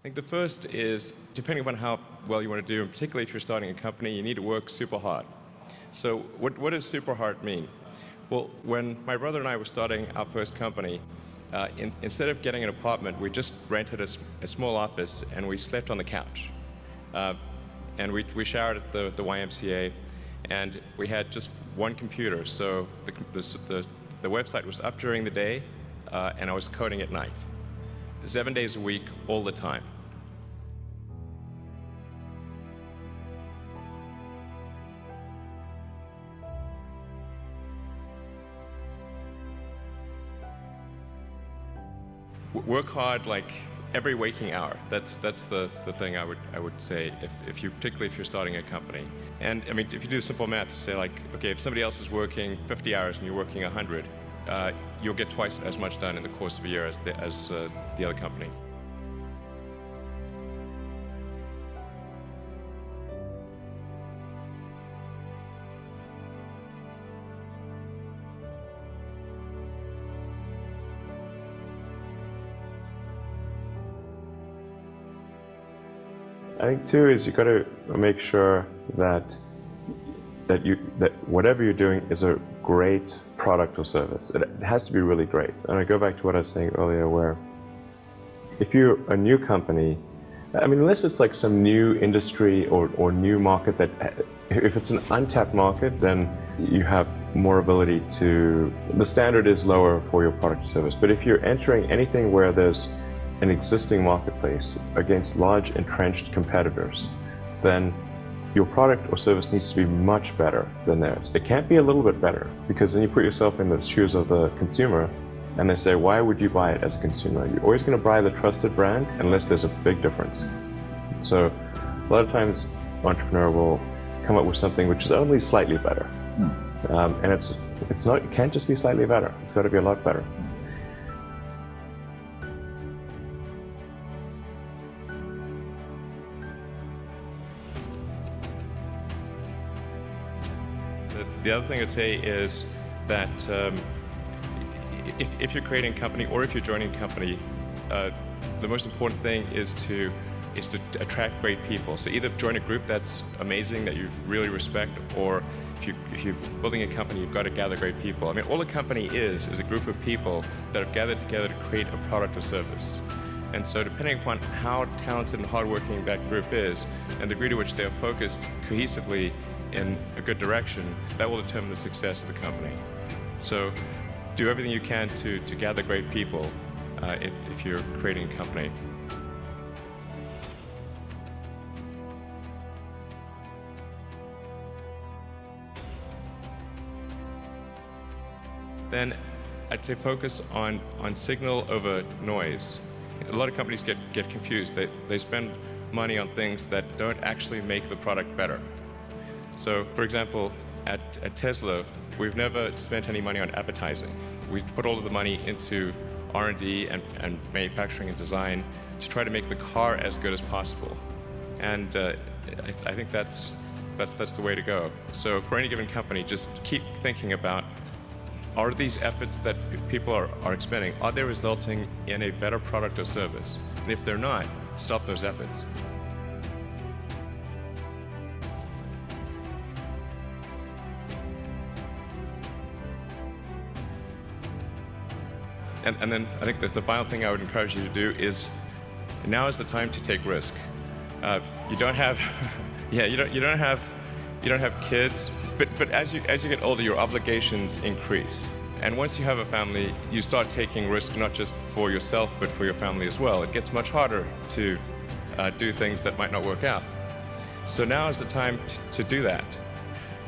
think the first is, depending upon how well you want to do, and particularly if you're starting a company, you need to work super hard. So what does super hard mean? Well, when my brother and I were starting our first company, instead of getting an apartment, we just rented a small office and we slept on the couch. And we showered at the YMCA, and we had just one computer. So the website was up during the day, and I was coding at night. 7 days a week, all the time. Work hard like every waking hour. That's the thing I would say particularly if you're starting a company. And I mean, if you do simple math, say like, okay, if somebody else is working 50 hours and you're working 100, you'll get twice as much done in the course of a year as the other company. I think too is you got to make sure that whatever you're doing is a great product or service. It has to be really great. And I go back to what I was saying earlier, where if you're a new company, I mean, unless it's like some new industry or new market that, if it's an untapped market, then you have more ability to, the standard is lower for your product or service. But if you're entering anything where there's an existing marketplace against large entrenched competitors, then your product or service needs to be much better than theirs. It can't be a little bit better, because then you put yourself in the shoes of the consumer and they say, why would you buy it as a consumer? You're always going to buy the trusted brand unless there's a big difference. So a lot of times entrepreneur will come up with something which is only slightly better. And it can't just be slightly better. It's got to be a lot better. The other thing I'd say is that if you're creating a company or if you're joining a company, the most important thing is to attract great people. So either join a group that's amazing, that you really respect, or if you're building a company, you've got to gather great people. I mean, all a company is a group of people that have gathered together to create a product or service. And so depending upon how talented and hardworking that group is, and the degree to which they're focused cohesively in a good direction, that will determine the success of the company. So do everything you can to gather great people if you're creating a company. Then I'd say focus on signal over noise. A lot of companies get confused. They spend money on things that don't actually make the product better. So, for example, at Tesla, we've never spent any money on advertising. We put all of the money into R&D and manufacturing and design to try to make the car as good as possible. And I think that's the way to go. So for any given company, just keep thinking about, are these efforts that people are expending, are they resulting in a better product or service? And if they're not, stop those efforts. And then I think the final thing I would encourage you to do is, now is the time to take risk. You don't have, you don't have kids, but as you get older, your obligations increase. And once you have a family, you start taking risk not just for yourself, but for your family as well. It gets much harder to do things that might not work out. So now is the time to do that,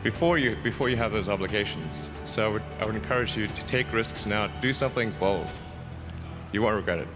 before you have those obligations. So I would encourage you to take risks now. Do something bold. You won't regret it.